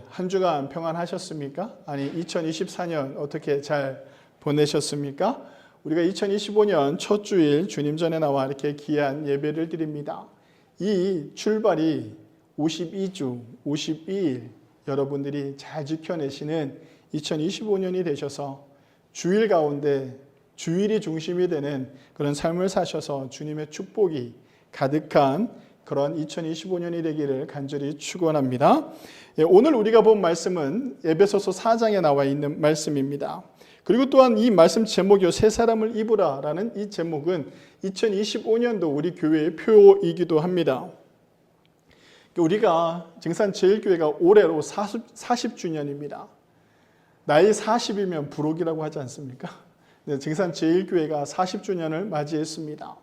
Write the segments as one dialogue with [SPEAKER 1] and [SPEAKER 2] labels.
[SPEAKER 1] 한 주간 평안하셨습니까? 아니 2024년 어떻게 잘 보내셨습니까? 우리가 2025년 첫 주일 주님 전에 나와 이렇게 귀한 예배를 드립니다. 이 출발이 52주, 52일 여러분들이 잘 지켜내시는 2025년이 되셔서 주일 가운데 주일이 중심이 되는 그런 삶을 사셔서 주님의 축복이 가득한 그런 2025년이 되기를 간절히 축원합니다. 오늘 우리가 본 말씀은 에베소서 4장에 나와 있는 말씀입니다. 그리고 또한 이 말씀 제목이 새 사람을 입으라라는 이 제목은 2025년도 우리 교회의 표이기도 합니다. 우리가 증산제일교회가 올해로 40주년입니다. 나이 40이면 부록이라고 하지 않습니까? 증산제일교회가 40주년을 맞이했습니다.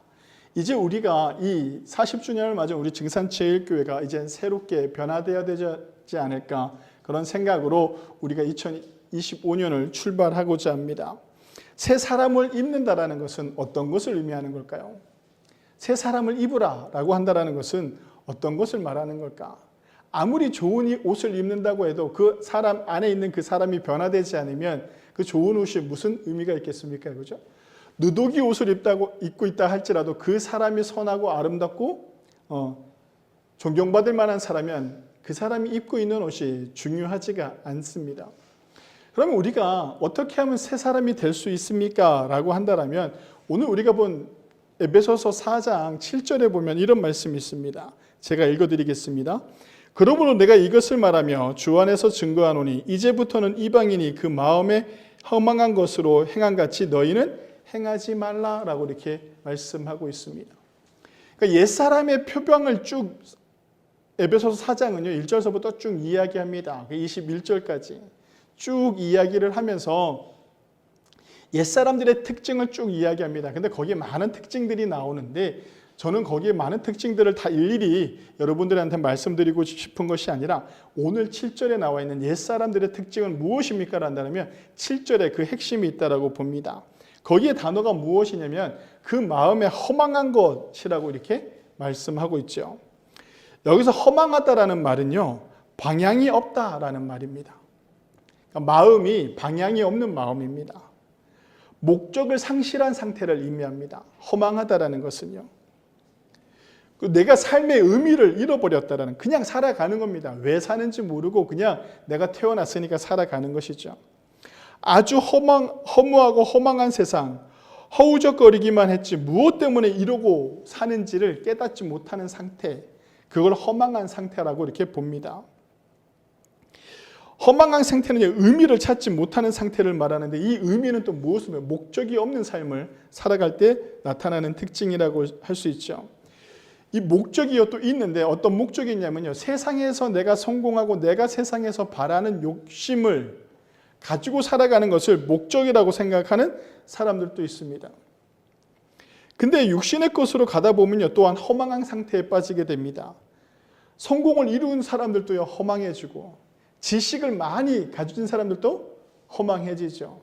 [SPEAKER 1] 이제 우리가 이 40주년을 맞은 우리 증산제일교회가 이제 새롭게 변화되어야 되지 않을까 그런 생각으로 우리가 2025년을 출발하고자 합니다. 새 사람을 입는다라는 것은 어떤 것을 의미하는 걸까요? 새 사람을 입으라라고 한다라는 것은 어떤 것을 말하는 걸까? 아무리 좋은 옷을 입는다고 해도 그 사람 안에 있는 그 사람이 변화되지 않으면 그 좋은 옷이 무슨 의미가 있겠습니까? 그죠? 누더기 옷을 입고 있다 할지라도 그 사람이 선하고 아름답고 존경받을 만한 사람이면 그 사람이 입고 있는 옷이 중요하지가 않습니다. 그러면 우리가 어떻게 하면 새 사람이 될 수 있습니까? 라고 한다면 오늘 우리가 본 에베소서 4장 7절에 보면 이런 말씀이 있습니다. 제가 읽어드리겠습니다. 그러므로 내가 이것을 말하며 주 안에서 증거하노니 이제부터는 이방인이 그 마음에 허망한 것으로 행한같이 너희는 행하지 말라라고 이렇게 말씀하고 있습니다. 그러니까 옛사람의 표방을 쭉 에베소서 4장은요 1절서부터 쭉 이야기합니다. 21절까지 쭉 이야기를 하면서 옛사람들의 특징을 쭉 이야기합니다. 근데 거기에 많은 특징들이 나오는데 저는 거기에 많은 특징들을 다 일일이 여러분들한테 말씀드리고 싶은 것이 아니라 오늘 7절에 나와 있는 옛사람들의 특징은 무엇입니까? 라면 7절에 그 핵심이 있다고 봅니다. 거기에 단어가 무엇이냐면 그 마음에 허망한 것이라고 이렇게 말씀하고 있죠. 여기서 허망하다라는 말은요, 방향이 없다라는 말입니다. 그러니까 마음이 방향이 없는 마음입니다. 목적을 상실한 상태를 의미합니다. 허망하다라는 것은요. 내가 삶의 의미를 잃어버렸다라는 그냥 살아가는 겁니다. 왜 사는지 모르고 그냥 내가 태어났으니까 살아가는 것이죠. 아주 허무하고 허망한 세상, 허우적거리기만 했지 무엇 때문에 이러고 사는지를 깨닫지 못하는 상태, 그걸 허망한 상태라고 이렇게 봅니다. 허망한 상태는 의미를 찾지 못하는 상태를 말하는데 이 의미는 또 무엇이며 목적이 없는 삶을 살아갈 때 나타나는 특징이라고 할 수 있죠. 이 목적이 또 있는데 어떤 목적이 있냐면요. 세상에서 내가 성공하고 내가 세상에서 바라는 욕심을 가지고 살아가는 것을 목적이라고 생각하는 사람들도 있습니다. 근데 육신의 것으로 가다 보면요. 또한 허망한 상태에 빠지게 됩니다. 성공을 이룬 사람들도요. 허망해지고 지식을 많이 가진 사람들도 허망해지죠.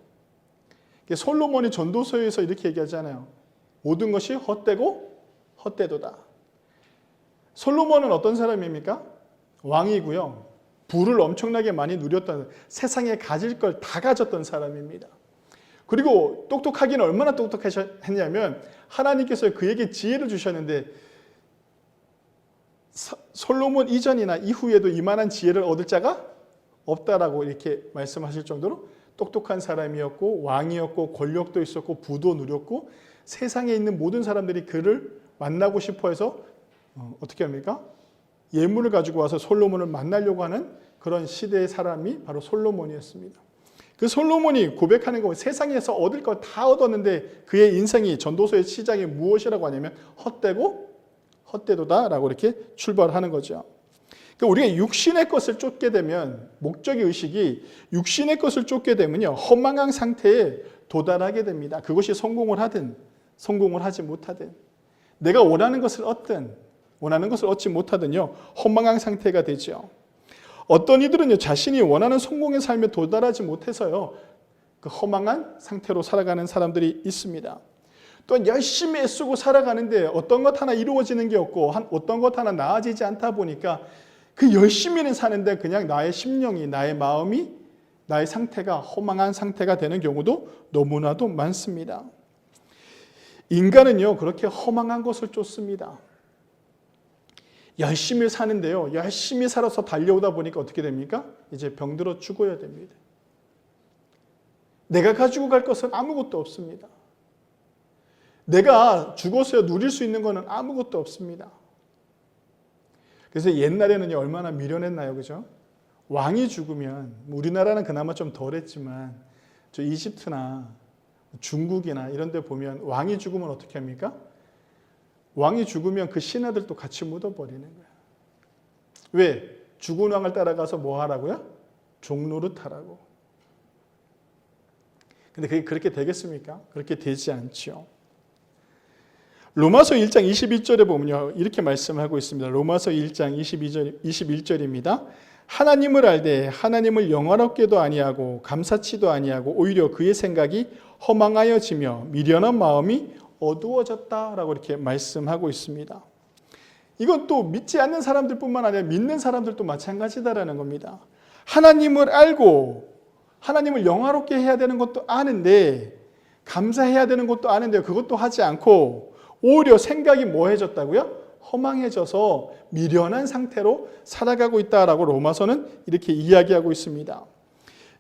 [SPEAKER 1] 솔로몬이 전도서에서 이렇게 얘기하잖아요. 모든 것이 헛되고 헛되도다. 솔로몬은 어떤 사람입니까? 왕이고요. 부를 엄청나게 많이 누렸던 세상에 가질 걸 다 가졌던 사람입니다. 그리고 똑똑하기는 얼마나 똑똑했냐면 하나님께서 그에게 지혜를 주셨는데 솔로몬 이전이나 이후에도 이만한 지혜를 얻을 자가 없다라고 이렇게 말씀하실 정도로 똑똑한 사람이었고 왕이었고 권력도 있었고 부도 누렸고 세상에 있는 모든 사람들이 그를 만나고 싶어 해서 어떻게 합니까? 예물을 가지고 와서 솔로몬을 만나려고 하는 그런 시대의 사람이 바로 솔로몬이었습니다. 그 솔로몬이 고백하는 거 세상에서 얻을 걸 다 얻었는데 그의 인생이 전도서의 시작이 무엇이라고 하냐면 헛되고 헛되도다라고 이렇게 출발하는 거죠. 그러니까 우리가 육신의 것을 쫓게 되면 목적의 의식이 육신의 것을 쫓게 되면요 허망한 상태에 도달하게 됩니다. 그것이 성공을 하든 성공을 하지 못하든 내가 원하는 것을 얻든 원하는 것을 얻지 못하든요 허망한 상태가 되죠. 어떤 이들은요 자신이 원하는 성공의 삶에 도달하지 못해서요 그 허망한 상태로 살아가는 사람들이 있습니다. 또한 열심히 애쓰고 살아가는데 어떤 것 하나 이루어지는 게 없고 어떤 것 하나 나아지지 않다 보니까 그 열심히는 사는데 그냥 나의 심령이, 나의 마음이, 나의 상태가 허망한 상태가 되는 경우도 너무나도 많습니다. 인간은요, 그렇게 허망한 것을 쫓습니다. 열심히 사는데요, 열심히 살아서 달려오다 보니까 어떻게 됩니까? 이제 병들어 죽어야 됩니다. 내가 가지고 갈 것은 아무것도 없습니다. 내가 죽어서 누릴 수 있는 것은 아무것도 없습니다. 그래서 옛날에는 얼마나 미련했나요, 그죠? 왕이 죽으면, 우리나라는 그나마 좀 덜했지만 저 이집트나 중국이나 이런 데 보면 왕이 죽으면 어떻게 합니까? 왕이 죽으면 그 신하들도 같이 묻어버리는 거예요. 왜? 죽은 왕을 따라가서 뭐 하라고요? 종노릇하라고. 근데 그게 그렇게 되겠습니까? 그렇게 되지 않죠. 로마서 1장 21절에 보면요, 이렇게 말씀하고 있습니다. 로마서 1장 21절입니다. 하나님을 알되 하나님을 영화롭게도 아니하고 감사치도 아니하고 오히려 그의 생각이 허망하여지며 미련한 마음이 어두워졌다라고 이렇게 말씀하고 있습니다. 이건 또 믿지 않는 사람들뿐만 아니라 믿는 사람들도 마찬가지다라는 겁니다. 하나님을 알고 하나님을 영화롭게 해야 되는 것도 아는데, 감사해야 되는 것도 아는데 그것도 하지 않고 오히려 생각이 뭐해졌다고요? 허망해져서 미련한 상태로 살아가고 있다라고 로마서는 이렇게 이야기하고 있습니다.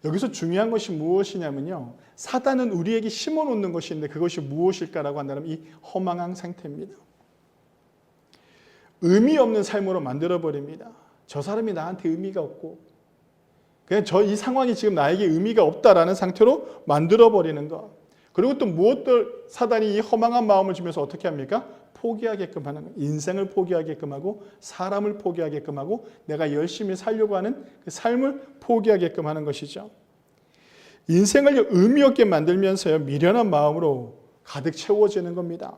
[SPEAKER 1] 여기서 중요한 것이 무엇이냐면요, 사단은 우리에게 심어놓는 것인데 그것이 무엇일까라고 한다면 이 허망한 상태입니다. 의미 없는 삶으로 만들어버립니다. 저 사람이 나한테 의미가 없고 그냥 이 상황이 지금 나에게 의미가 없다라는 상태로 만들어버리는 것. 그리고 또 무엇들 사단이 이 허망한 마음을 주면서 어떻게 합니까? 포기하게끔 하는 거예요. 인생을 포기하게끔 하고 사람을 포기하게끔 하고 내가 열심히 살려고 하는 그 삶을 포기하게끔 하는 것이죠. 인생을 의미 없게 만들면서요, 미련한 마음으로 가득 채워지는 겁니다.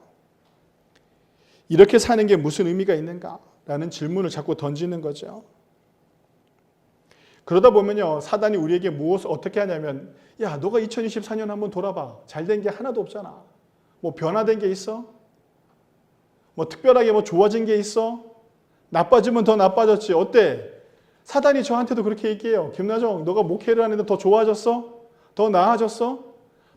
[SPEAKER 1] 이렇게 사는 게 무슨 의미가 있는가라는 질문을 자꾸 던지는 거죠. 그러다 보면요, 사단이 우리에게 무엇을 어떻게 하냐면, 야, 너가 2024년 한번 돌아봐. 잘된 게 하나도 없잖아. 뭐 변화된 게 있어? 뭐 특별하게 뭐 좋아진 게 있어? 나빠지면 더 나빠졌지. 어때? 사단이 저한테도 그렇게 얘기해요. 김나정, 너가 목회를 하는데 더 좋아졌어? 더 나아졌어?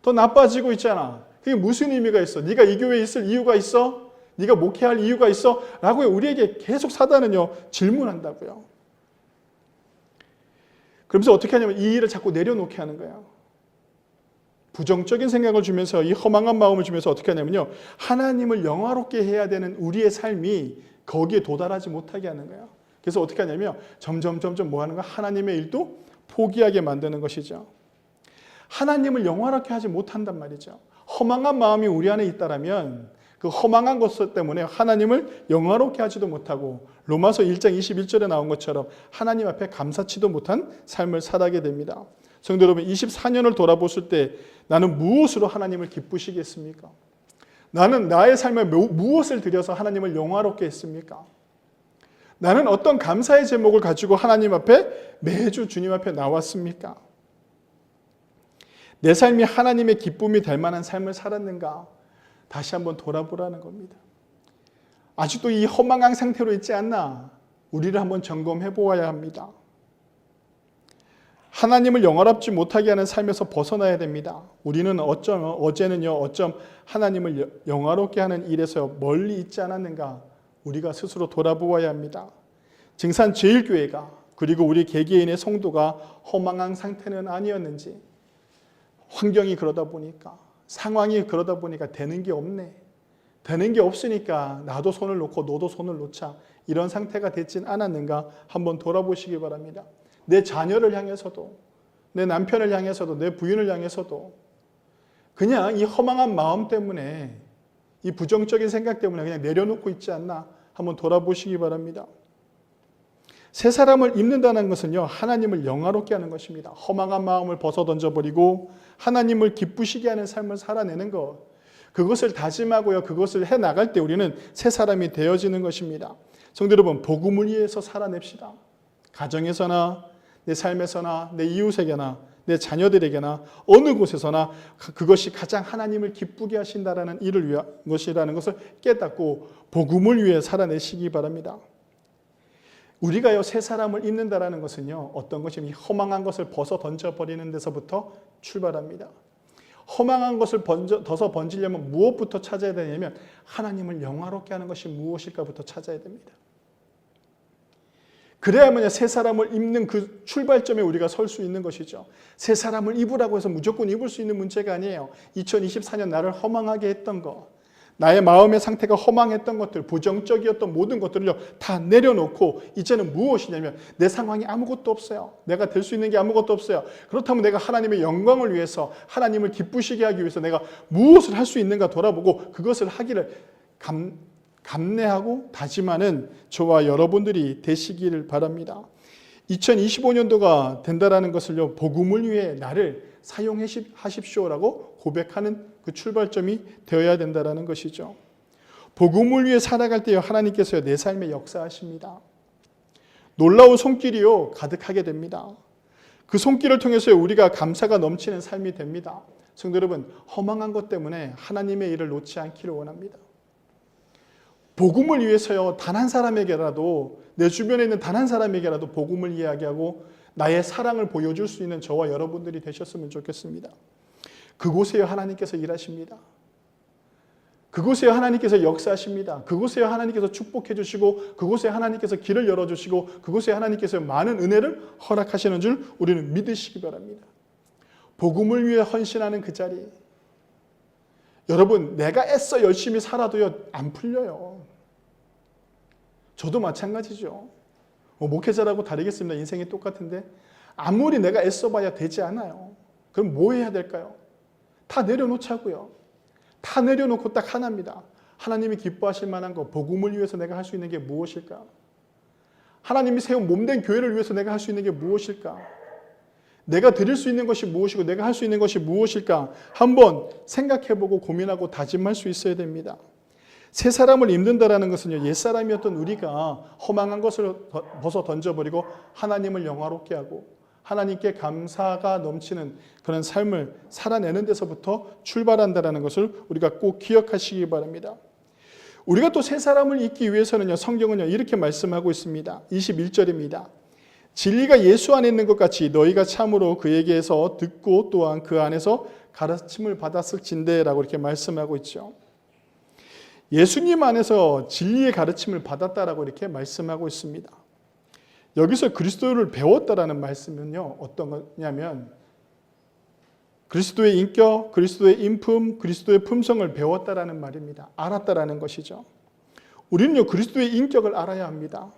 [SPEAKER 1] 더 나빠지고 있잖아. 그게 무슨 의미가 있어? 네가 이 교회에 있을 이유가 있어? 네가 목회할 이유가 있어? 라고 우리에게 계속 사단은요, 질문한다고요. 그러면서 어떻게 하냐면 이 일을 자꾸 내려놓게 하는 거예요. 부정적인 생각을 주면서 이 허망한 마음을 주면서 어떻게 하냐면요, 하나님을 영화롭게 해야 되는 우리의 삶이 거기에 도달하지 못하게 하는 거예요. 그래서 어떻게 하냐면 점점 뭐 하는 거야? 하나님의 일도 포기하게 만드는 것이죠. 하나님을 영화롭게 하지 못한단 말이죠. 허망한 마음이 우리 안에 있다라면 그 허망한 것 때문에 하나님을 영화롭게 하지도 못하고 로마서 1장 21절에 나온 것처럼 하나님 앞에 감사치도 못한 삶을 살아가게 됩니다. 성도 여러분, 24년을 돌아보실 때 나는 무엇으로 하나님을 기쁘시겠습니까? 나는 나의 삶에 무엇을 들여서 하나님을 영화롭게 했습니까? 나는 어떤 감사의 제목을 가지고 하나님 앞에 매주 주님 앞에 나왔습니까? 내 삶이 하나님의 기쁨이 될 만한 삶을 살았는가? 다시 한번 돌아보라는 겁니다. 아직도 이 허망한 상태로 있지 않나? 우리를 한번 점검해 보아야 합니다. 하나님을 영화롭지 못하게 하는 삶에서 벗어나야 됩니다. 우리는 어제는요, 하나님을 영화롭게 하는 일에서 멀리 있지 않았는가? 우리가 스스로 돌아보아야 합니다. 증산 제일교회가 그리고 우리 개개인의 성도가 허망한 상태는 아니었는지, 환경이 그러다 보니까, 상황이 그러다 보니까 되는 게 없네. 되는 게 없으니까 나도 손을 놓고 너도 손을 놓자. 이런 상태가 됐진 않았는가? 한번 돌아보시기 바랍니다. 내 자녀를 향해서도, 내 남편을 향해서도, 내 부인을 향해서도 그냥 이 허망한 마음 때문에, 이 부정적인 생각 때문에 그냥 내려놓고 있지 않나? 한번 돌아보시기 바랍니다. 새 사람을 입는다는 것은요, 하나님을 영화롭게 하는 것입니다. 허망한 마음을 벗어 던져버리고 하나님을 기쁘시게 하는 삶을 살아내는 것, 그것을 다짐하고요, 그것을 해나갈 때 우리는 새 사람이 되어지는 것입니다. 성도 여러분, 복음을 위해서 살아냅시다. 가정에서나 내 삶에서나 내 이웃에게나 내 자녀들에게나 어느 곳에서나 그것이 가장 하나님을 기쁘게 하신다라는 일을 위한 것이라는 것을 깨닫고 복음을 위해 살아내시기 바랍니다. 우리가요, 새 사람을 입는다라는 것은요, 어떤 것이면 허망한 것을 벗어 던져버리는 데서부터 출발합니다. 허망한 것을 더 번지려면 무엇부터 찾아야 되냐면 하나님을 영화롭게 하는 것이 무엇일까부터 찾아야 됩니다. 그래야만 새 사람을 입는 그 출발점에 우리가 설 수 있는 것이죠. 새 사람을 입으라고 해서 무조건 입을 수 있는 문제가 아니에요. 2024년 나를 허망하게 했던 것, 나의 마음의 상태가 허망했던 것들, 부정적이었던 모든 것들을 다 내려놓고 이제는 무엇이냐면 내 상황이 아무것도 없어요. 내가 될 수 있는 게 아무것도 없어요. 그렇다면 내가 하나님의 영광을 위해서, 하나님을 기쁘시게 하기 위해서 내가 무엇을 할 수 있는가 돌아보고 그것을 하기를 감내하고 다짐하는 저와 여러분들이 되시기를 바랍니다. 2025년도가 된다라는 것을요, 복음을 위해 나를 사용하십시오라고 고백하는 그 출발점이 되어야 된다라는 것이죠. 복음을 위해 살아갈 때요, 하나님께서요, 내 삶에 역사하십니다. 놀라운 손길이요, 가득하게 됩니다. 그 손길을 통해서 우리가 감사가 넘치는 삶이 됩니다. 성도 여러분, 허망한 것 때문에 하나님의 일을 놓지 않기를 원합니다. 복음을 위해서요, 단 한 사람에게라도, 내 주변에 있는 단 한 사람에게라도 복음을 이야기하고 나의 사랑을 보여줄 수 있는 저와 여러분들이 되셨으면 좋겠습니다. 그곳에요, 하나님께서 일하십니다. 그곳에요, 하나님께서 역사하십니다. 그곳에요, 하나님께서 축복해 주시고, 그곳에 하나님께서 길을 열어주시고, 그곳에 하나님께서 많은 은혜를 허락하시는 줄 우리는 믿으시기 바랍니다. 복음을 위해 헌신하는 그 자리, 여러분, 내가 애써 열심히 살아도요, 안 풀려요. 저도 마찬가지죠. 목회자라고 다르겠습니다. 인생이 똑같은데 아무리 내가 애써봐야 되지 않아요. 그럼 뭐 해야 될까요? 다 내려놓자고요. 다 내려놓고 딱 하나입니다. 하나님이 기뻐하실 만한 거, 복음을 위해서 내가 할 수 있는 게 무엇일까? 하나님이 세운 몸된 교회를 위해서 내가 할 수 있는 게 무엇일까? 내가 드릴 수 있는 것이 무엇이고 내가 할 수 있는 것이 무엇일까? 한번 생각해보고 고민하고 다짐할 수 있어야 됩니다. 새 사람을 입는다라는 것은요, 옛사람이었던 우리가 허망한 것을 벗어 던져버리고 하나님을 영화롭게 하고 하나님께 감사가 넘치는 그런 삶을 살아내는 데서부터 출발한다는 것을 우리가 꼭 기억하시기 바랍니다. 우리가 또 새 사람을 입기 위해서는요, 성경은요, 이렇게 말씀하고 있습니다. 21절입니다. 진리가 예수 안에 있는 것 같이 너희가 참으로 그에게서 듣고 또한 그 안에서 가르침을 받았을진대라고 이렇게 말씀하고 있죠. 예수님 안에서 진리의 가르침을 받았다라고 이렇게 말씀하고 있습니다. 여기서 그리스도를 배웠다라는 말씀은요, 어떤 거냐면 그리스도의 인격, 그리스도의 인품, 그리스도의 품성을 배웠다라는 말입니다. 알았다라는 것이죠. 우리는요, 그리스도의 인격을 알아야 합니다.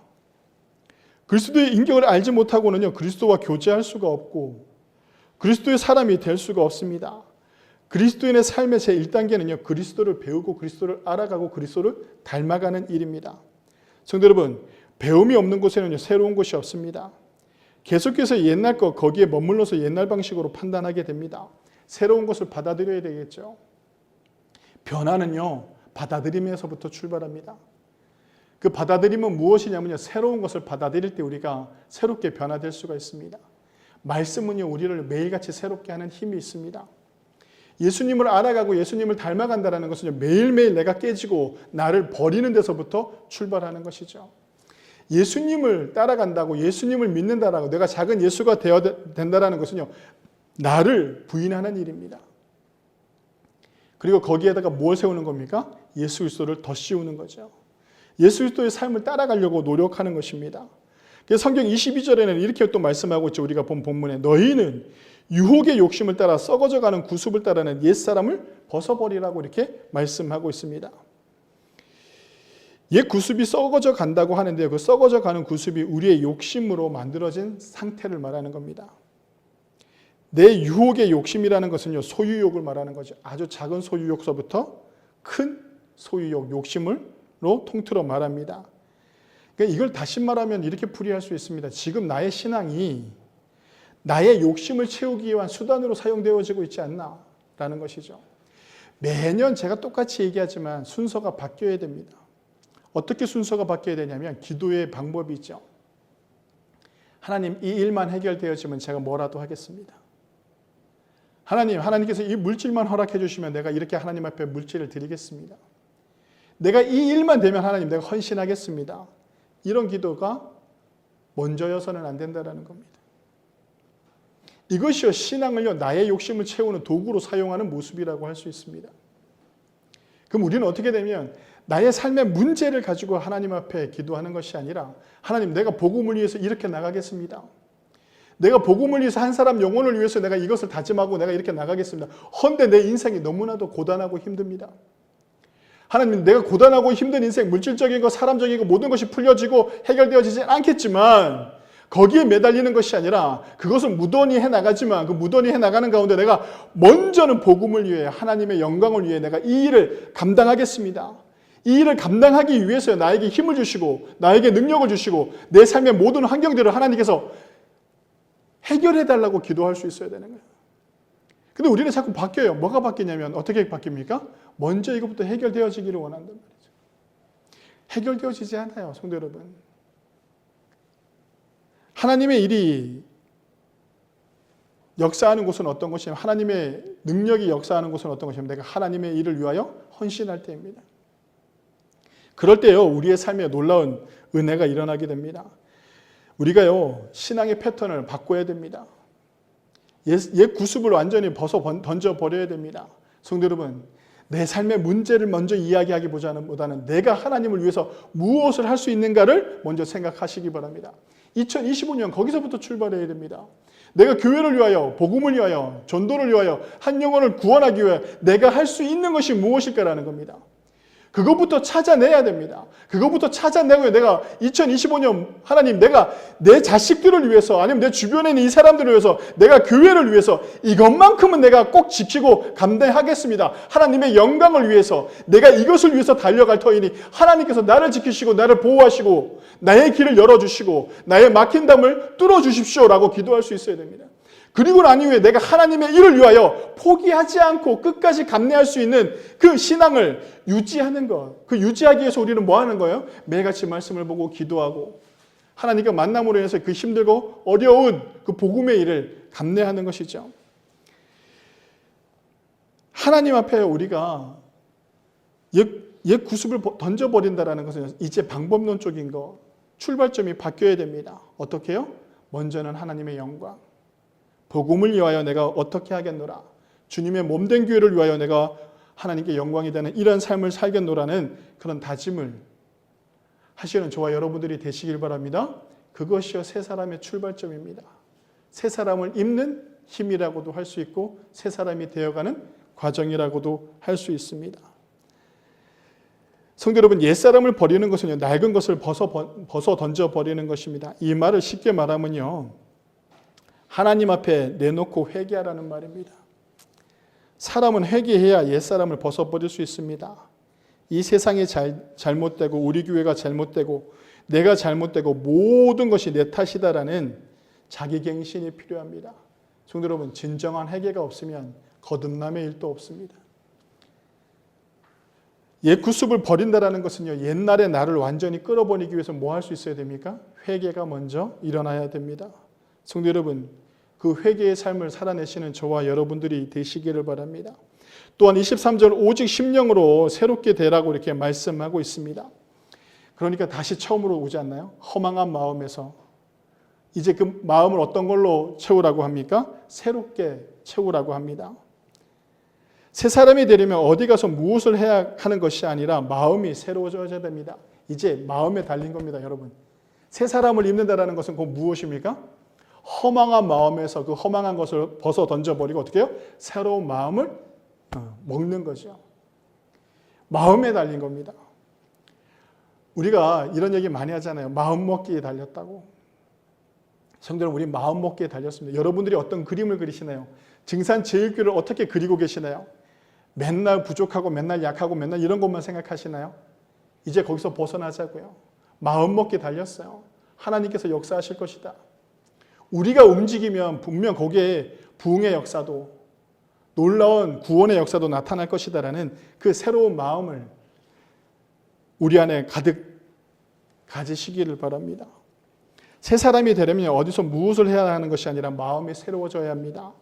[SPEAKER 1] 그리스도의 인격을 알지 못하고는요, 그리스도와 교제할 수가 없고 그리스도의 사람이 될 수가 없습니다. 그리스도인의 삶의 제1단계는요, 그리스도를 배우고 그리스도를 알아가고 그리스도를 닮아가는 일입니다. 성도 여러분, 배움이 없는 곳에는요, 새로운 것이 없습니다. 계속해서 옛날 것 거기에 머물러서 옛날 방식으로 판단하게 됩니다. 새로운 것을 받아들여야 되겠죠. 변화는요, 받아들임에서부터 출발합니다. 그 받아들임은 무엇이냐면요, 새로운 것을 받아들일 때 우리가 새롭게 변화될 수가 있습니다. 말씀은요, 우리를 매일같이 새롭게 하는 힘이 있습니다. 예수님을 알아가고 예수님을 닮아간다는 것은 매일매일 내가 깨지고 나를 버리는 데서부터 출발하는 것이죠. 예수님을 따라간다고, 예수님을 믿는다라고 내가 작은 예수가 되어야 된다는 것은요, 나를 부인하는 일입니다. 그리고 거기에다가 뭘 세우는 겁니까? 예수 그리스도를 더 씌우는 거죠. 예수 그리스도의 삶을 따라가려고 노력하는 것입니다. 그래서 성경 22절에는 이렇게 또 말씀하고 있죠. 우리가 본 본문에 너희는 유혹의 욕심을 따라 썩어져가는 구습을 따르는 옛사람을 벗어버리라고 이렇게 말씀하고 있습니다. 옛 구습이 썩어져 간다고 하는데요, 그 썩어져 가는 구습이 우리의 욕심으로 만들어진 상태를 말하는 겁니다. 내 유혹의 욕심이라는 것은요, 소유욕을 말하는 거죠. 아주 작은 소유욕서부터 큰 소유욕, 욕심으로 통틀어 말합니다. 그러니까 이걸 다시 말하면 이렇게 풀이할 수 있습니다. 지금 나의 신앙이 나의 욕심을 채우기 위한 수단으로 사용되어지고 있지 않나라는 것이죠. 매년 제가 똑같이 얘기하지만 순서가 바뀌어야 됩니다. 어떻게 순서가 바뀌어야 되냐면 기도의 방법이 있죠. 하나님, 이 일만 해결되어지면 제가 뭐라도 하겠습니다. 하나님께서 이 물질만 허락해 주시면 내가 이렇게 하나님 앞에 물질을 드리겠습니다. 내가 이 일만 되면 하나님, 내가 헌신하겠습니다. 이런 기도가 먼저여서는 안 된다는 겁니다. 이것이요 신앙을요 나의 욕심을 채우는 도구로 사용하는 모습이라고 할 수 있습니다. 그럼 우리는 어떻게 되면 나의 삶의 문제를 가지고 하나님 앞에 기도하는 것이 아니라 하나님 내가 복음을 위해서 이렇게 나가겠습니다. 내가 복음을 위해서 한 사람 영혼을 위해서 내가 이것을 다짐하고 내가 이렇게 나가겠습니다. 헌데 내 인생이 너무나도 고단하고 힘듭니다. 하나님 내가 고단하고 힘든 인생 물질적인 거 사람적인 거 모든 것이 풀려지고 해결되어지지 않겠지만 거기에 매달리는 것이 아니라 그것을 무던히 해나가지만 그 무던히 해나가는 가운데 내가 먼저는 복음을 위해 하나님의 영광을 위해 내가 이 일을 감당하겠습니다. 이 일을 감당하기 위해서 나에게 힘을 주시고 나에게 능력을 주시고 내 삶의 모든 환경들을 하나님께서 해결해달라고 기도할 수 있어야 되는 거예요. 근데 우리는 자꾸 바뀌어요. 뭐가 바뀌냐면 어떻게 바뀝니까? 먼저 이것부터 해결되어지기를 원한단 말이죠. 해결되어지지 않아요. 성도 여러분. 하나님의 일이 역사하는 곳은 어떤 것이냐면 하나님의 능력이 역사하는 곳은 어떤 것이냐면 내가 하나님의 일을 위하여 헌신할 때입니다. 그럴 때요 우리의 삶에 놀라운 은혜가 일어나게 됩니다. 우리가요 신앙의 패턴을 바꿔야 됩니다. 옛 구습을 완전히 던져버려야 됩니다. 성도 여러분 내 삶의 문제를 먼저 이야기하기보다는 내가 하나님을 위해서 무엇을 할 수 있는가를 먼저 생각하시기 바랍니다. 2025년 거기서부터 출발해야 됩니다. 내가 교회를 위하여 복음을 위하여 전도를 위하여 한 영혼을 구원하기 위해 내가 할 수 있는 것이 무엇일까라는 겁니다. 그것부터 찾아내야 됩니다. 그것부터 찾아내고 내가 2025년 하나님 내가 내 자식들을 위해서 아니면 내 주변에 있는 이 사람들을 위해서 내가 교회를 위해서 이것만큼은 내가 꼭 지키고 감당하겠습니다. 하나님의 영광을 위해서 내가 이것을 위해서 달려갈 터이니 하나님께서 나를 지키시고 나를 보호하시고 나의 길을 열어주시고 나의 막힌 담을 뚫어주십시오라고 기도할 수 있어야 됩니다. 그리고 난 이후에 내가 하나님의 일을 위하여 포기하지 않고 끝까지 감내할 수 있는 그 신앙을 유지하는 것. 그 유지하기 위해서 우리는 뭐 하는 거예요? 매일같이 말씀을 보고 기도하고 하나님과 만남으로 인해서 그 힘들고 어려운 그 복음의 일을 감내하는 것이죠. 하나님 앞에 우리가 옛 구습을 던져버린다는 것은 이제 방법론적인 거, 출발점이 바뀌어야 됩니다. 어떻게 해요? 먼저는 하나님의 영광. 복음을 위하여 내가 어떻게 하겠노라. 주님의 몸된 교회를 위하여 내가 하나님께 영광이 되는 이런 삶을 살겠노라는 그런 다짐을 하시는 저와 여러분들이 되시길 바랍니다. 그것이요 새 사람의 출발점입니다. 새 사람을 입는 힘이라고도 할 수 있고 새 사람이 되어가는 과정이라고도 할 수 있습니다. 성도 여러분 옛사람을 버리는 것은요 낡은 것을 벗어 던져버리는 것입니다. 이 말을 쉽게 말하면요 하나님 앞에 내놓고 회개하라는 말입니다. 사람은 회개해야 옛사람을 벗어버릴 수 있습니다. 이 세상이 잘못되고 우리 교회가 잘못되고 내가 잘못되고 모든 것이 내 탓이다라는 자기갱신이 필요합니다. 성도 여러분 진정한 회개가 없으면 거듭남의 일도 없습니다. 옛 구습을 버린다는 것은요 옛날의 나를 완전히 끌어버리기 위해서 뭐 할 수 있어야 됩니까? 회개가 먼저 일어나야 됩니다. 성도 여러분 그 회개의 삶을 살아내시는 저와 여러분들이 되시기를 바랍니다. 또한 23절 오직 심령으로 새롭게 되라고 이렇게 말씀하고 있습니다. 그러니까 다시 처음으로 오지 않나요? 허망한 마음에서 이제 그 마음을 어떤 걸로 채우라고 합니까? 새롭게 채우라고 합니다. 새 사람이 되려면 어디 가서 무엇을 해야 하는 것이 아니라 마음이 새로워져야 됩니다. 이제 마음에 달린 겁니다, 여러분. 새 사람을 입는다는 것은 곧 무엇입니까? 허망한 마음에서 그 허망한 것을 벗어 던져버리고 어떻게 해요? 새로운 마음을 먹는 거죠. 마음에 달린 겁니다. 우리가 이런 얘기 많이 하잖아요. 마음 먹기에 달렸다고. 성도는 우리 마음 먹기에 달렸습니다. 여러분들이 어떤 그림을 그리시나요? 증산 제일교회를 어떻게 그리고 계시나요? 맨날 부족하고 맨날 약하고 맨날 이런 것만 생각하시나요? 이제 거기서 벗어나자고요. 마음 먹기에 달렸어요. 하나님께서 역사하실 것이다. 우리가 움직이면 분명 거기에 부흥의 역사도 놀라운 구원의 역사도 나타날 것이다라는 그 새로운 마음을 우리 안에 가득 가지시기를 바랍니다. 새 사람이 되려면 어디서 무엇을 해야 하는 것이 아니라 마음이 새로워져야 합니다.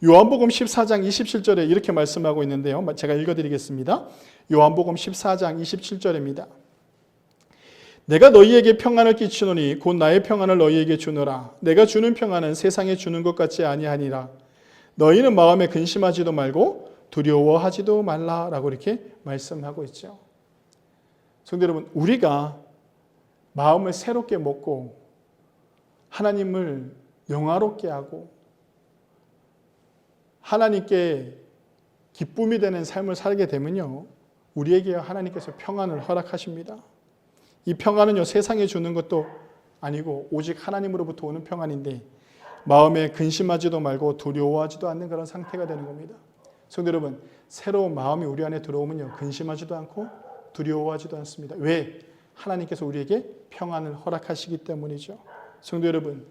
[SPEAKER 1] 요한복음 14장 27절에 이렇게 말씀하고 있는데요. 제가 읽어드리겠습니다. 요한복음 14장 27절입니다. 내가 너희에게 평안을 끼치노니 곧 나의 평안을 너희에게 주노라. 내가 주는 평안은 세상에 주는 것 같지 아니하니라. 너희는 마음에 근심하지도 말고 두려워하지도 말라라고 이렇게 말씀하고 있죠. 성도 여러분, 우리가 마음을 새롭게 먹고 하나님을 영화롭게 하고 하나님께 기쁨이 되는 삶을 살게 되면요, 우리에게 하나님께서 평안을 허락하십니다. 이 평안은요, 세상에 주는 것도 아니고 오직 하나님으로부터 오는 평안인데 마음에 근심하지도 말고 두려워하지도 않는 그런 상태가 되는 겁니다. 성도 여러분, 새로운 마음이 우리 안에 들어오면요, 근심하지도 않고 두려워하지도 않습니다. 왜? 하나님께서 우리에게 평안을 허락하시기 때문이죠. 성도 여러분,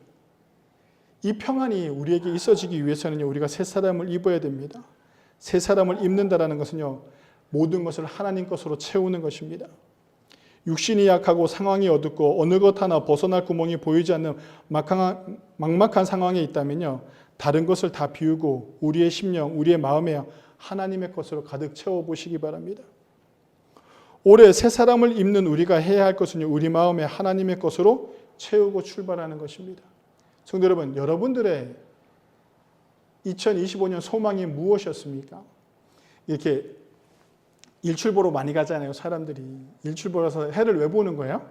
[SPEAKER 1] 이 평안이 우리에게 있어지기 위해서는요, 우리가 새 사람을 입어야 됩니다. 새 사람을 입는다라는 것은요, 모든 것을 하나님 것으로 채우는 것입니다. 육신이 약하고 상황이 어둡고 어느 것 하나 벗어날 구멍이 보이지 않는 막막한 상황에 있다면요, 다른 것을 다 비우고 우리의 심령, 우리의 마음에 하나님의 것으로 가득 채워보시기 바랍니다. 올해 새 사람을 입는 우리가 해야 할 것은요, 우리 마음에 하나님의 것으로 채우고 출발하는 것입니다. 성도 여러분, 여러분들의 2025년 소망이 무엇이었습니까? 이렇게 일출 보러 많이 가잖아요, 사람들이. 일출 보러서 해를 왜 보는 거예요?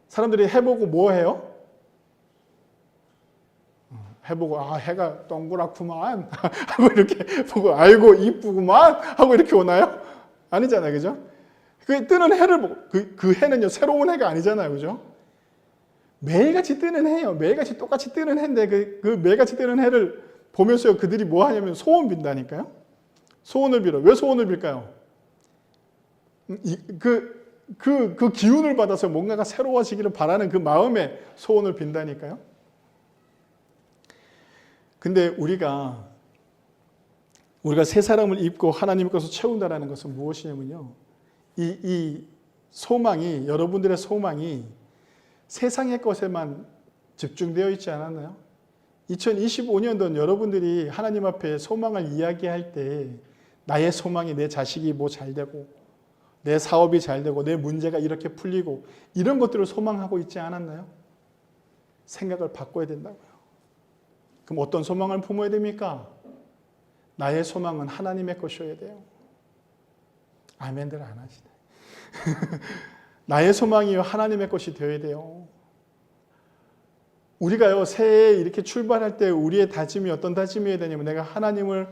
[SPEAKER 1] 사람들이 해 보고 뭐 해요? 해 보고, 아, 해가 동그랗구만 하고 이렇게 보고, 아이고 이쁘구만 하고 이렇게 오나요? 아니잖아요, 그죠? 그 뜨는 해를 보고, 그 해는요, 새로운 해가 아니잖아요, 그죠? 매일같이 뜨는 해예요. 매일같이 똑같이 뜨는 해인데 그 매일같이 뜨는 해를 보면서요, 그들이 뭐 하냐면 소원 빈다니까요. 소원을 빌어. 왜 소원을 빌까요? 그 기운을 받아서 뭔가가 새로워지기를 바라는 그 마음에 소원을 빈다니까요. 근데 우리가 새 사람을 입고 하나님의 것을 채운다는 것은 무엇이냐면요, 이 소망이, 여러분들의 소망이 세상의 것에만 집중되어 있지 않았나요? 2025년도는 여러분들이 하나님 앞에 소망을 이야기할 때 나의 소망이 내 자식이 뭐 잘 되고 내 사업이 잘 되고 내 문제가 이렇게 풀리고 이런 것들을 소망하고 있지 않았나요? 생각을 바꿔야 된다고요. 그럼 어떤 소망을 품어야 됩니까? 나의 소망은 하나님의 것이어야 돼요. 아멘들 안 하시네. 나의 소망이 하나님의 것이 되어야 돼요. 우리가요, 새해에 이렇게 출발할 때 우리의 다짐이 어떤 다짐이어야 되냐면, 내가 하나님을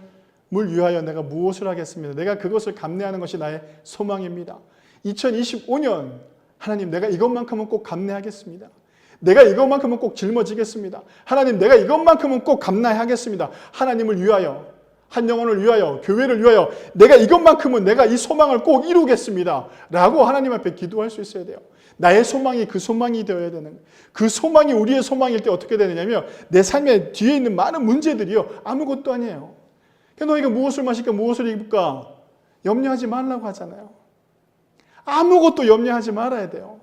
[SPEAKER 1] 위하여 내가 무엇을 하겠습니다. 내가 그것을 감내하는 것이 나의 소망입니다. 2025년 하나님, 내가 이것만큼은 꼭 감내하겠습니다. 내가 이것만큼은 꼭 짊어지겠습니다. 하나님, 내가 이것만큼은 꼭 감내하겠습니다. 하나님을 위하여, 한 영혼을 위하여, 교회를 위하여 내가 이것만큼은 내가 이 소망을 꼭 이루겠습니다 라고 하나님 앞에 기도할 수 있어야 돼요. 나의 소망이 그 소망이 되어야 되는 거예요. 그 소망이 우리의 소망일 때 어떻게 되느냐면, 내 삶의 뒤에 있는 많은 문제들이요, 아무것도 아니에요. 너희가 무엇을 마실까, 무엇을 입을까 염려하지 말라고 하잖아요. 아무것도 염려하지 말아야 돼요.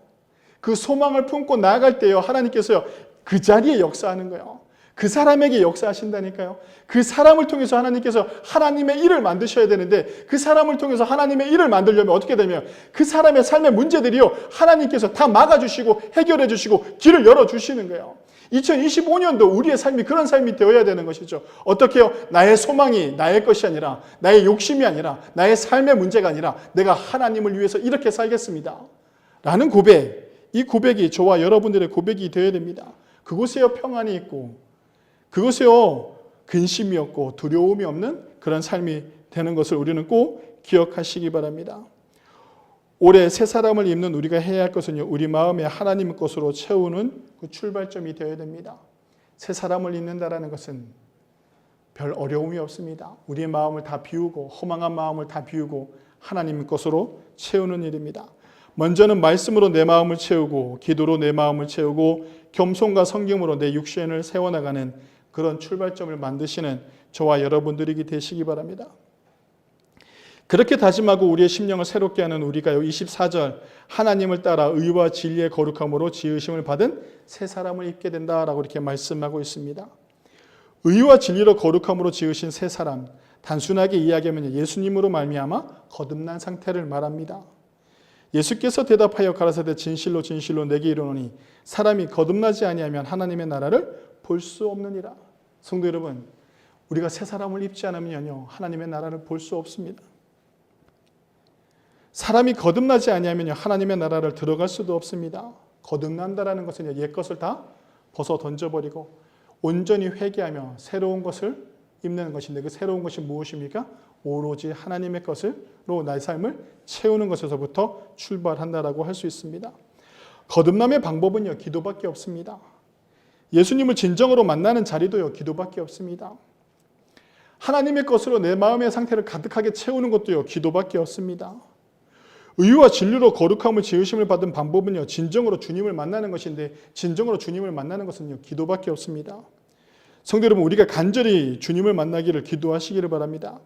[SPEAKER 1] 그 소망을 품고 나아갈 때요, 하나님께서요, 그 자리에 역사하는 거예요. 그 사람에게 역사하신다니까요. 그 사람을 통해서 하나님께서 하나님의 일을 만드셔야 되는데, 그 사람을 통해서 하나님의 일을 만들려면 어떻게 되면, 그 사람의 삶의 문제들이요, 하나님께서 다 막아주시고 해결해 주시고 길을 열어주시는 거예요. 2025년도 우리의 삶이 그런 삶이 되어야 되는 것이죠. 어떻게 해요? 나의 소망이 나의 것이 아니라, 나의 욕심이 아니라, 나의 삶의 문제가 아니라 내가 하나님을 위해서 이렇게 살겠습니다 라는 고백, 이 고백이 저와 여러분들의 고백이 되어야 됩니다. 그곳에요 평안이 있고, 그것에요 근심이 없고 두려움이 없는 그런 삶이 되는 것을 우리는 꼭 기억하시기 바랍니다. 올해 새 사람을 입는 우리가 해야 할 것은요, 우리 마음에 하나님의 것으로 채우는 그 출발점이 되어야 됩니다. 새 사람을 입는다라는 것은 별 어려움이 없습니다. 우리의 마음을 다 비우고, 허망한 마음을 다 비우고 하나님의 것으로 채우는 일입니다. 먼저는 말씀으로 내 마음을 채우고, 기도로 내 마음을 채우고, 겸손과 성경으로 내 육신을 세워나가는 그런 출발점을 만드시는 저와 여러분들이 되시기 바랍니다. 그렇게 다짐하고 우리의 심령을 새롭게 하는 우리가요, 24절 하나님을 따라 의와 진리의 거룩함으로 지으심을 받은 새 사람을 입게 된다라고 이렇게 말씀하고 있습니다. 의와 진리로 거룩함으로 지으신 새 사람, 단순하게 이야기하면 예수님으로 말미암아 거듭난 상태를 말합니다. 예수께서 대답하여 가라사대 진실로 진실로 내게 이르노니 사람이 거듭나지 아니하면 하나님의 나라를 볼 수 없느니라. 성도 여러분, 우리가 새 사람을 입지 않으면요 하나님의 나라를 볼 수 없습니다. 사람이 거듭나지 아니하면 하나님의 나라를 들어갈 수도 없습니다. 거듭난다라는 것은 옛 것을 다 벗어 던져버리고 온전히 회개하며 새로운 것을 입는 것인데, 그 새로운 것이 무엇입니까? 오로지 하나님의 것으로 나의 삶을 채우는 것에서부터 출발한다라고 할 수 있습니다. 거듭남의 방법은요 기도밖에 없습니다. 예수님을 진정으로 만나는 자리도요 기도밖에 없습니다. 하나님의 것으로 내 마음의 상태를 가득하게 채우는 것도요 기도밖에 없습니다. 의와 진리로 거룩함을 지으심을 받은 방법은요 진정으로 주님을 만나는 것인데, 진정으로 주님을 만나는 것은요 기도밖에 없습니다. 성도 여러분, 우리가 간절히 주님을 만나기를 기도하시기를 바랍니다.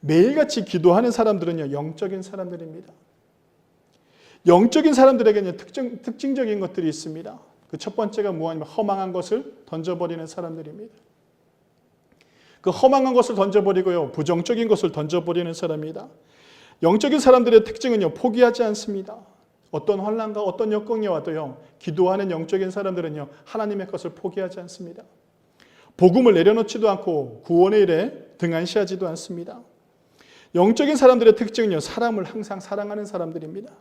[SPEAKER 1] 매일같이 기도하는 사람들은요 영적인 사람들입니다. 영적인 사람들에게는 특징적인 것들이 있습니다. 그 첫 번째가 뭐냐면 허망한 것을 던져버리는 사람들입니다. 그 허망한 것을 던져버리고요 부정적인 것을 던져버리는 사람입니다. 영적인 사람들의 특징은요 포기하지 않습니다. 어떤 환난과 어떤 역경이 와도요 기도하는 영적인 사람들은요 하나님의 것을 포기하지 않습니다. 복음을 내려놓지도 않고 구원의 일에 등한시하지도 않습니다. 영적인 사람들의 특징은요 사람을 항상 사랑하는 사람들입니다.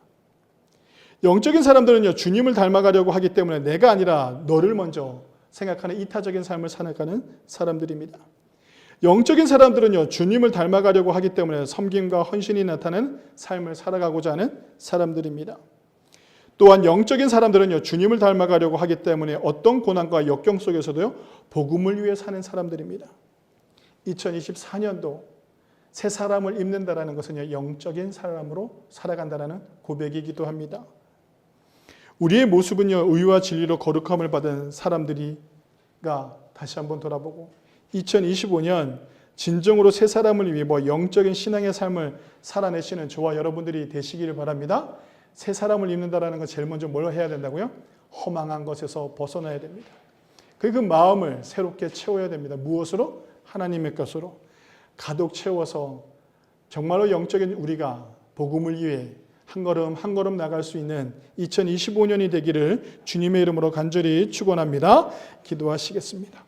[SPEAKER 1] 영적인 사람들은요 주님을 닮아가려고 하기 때문에 내가 아니라 너를 먼저 생각하는 이타적인 삶을 살아가는 사람들입니다. 영적인 사람들은요 주님을 닮아가려고 하기 때문에 섬김과 헌신이 나타나는 삶을 살아가고자 하는 사람들입니다. 또한 영적인 사람들은요 주님을 닮아가려고 하기 때문에 어떤 고난과 역경 속에서도요 복음을 위해 사는 사람들입니다. 2024년도 새 사람을 입는다라는 것은요 영적인 사람으로 살아간다라는 고백이기도 합니다. 우리의 모습은요 의와 진리로 거룩함을 받은 사람들이가 다시 한번 돌아보고 2025년 진정으로 새 사람을 위해 영적인 신앙의 삶을 살아내시는 저와 여러분들이 되시기를 바랍니다. 새 사람을 입는다라는 건 제일 먼저 뭘 해야 된다고요? 허망한 것에서 벗어나야 됩니다. 그 마음을 새롭게 채워야 됩니다. 무엇으로? 하나님의 것으로 가득 채워서 정말로 영적인 우리가 복음을 위해 한 걸음 한 걸음 나갈 수 있는 2025년이 되기를 주님의 이름으로 간절히 축원합니다. 기도하시겠습니다.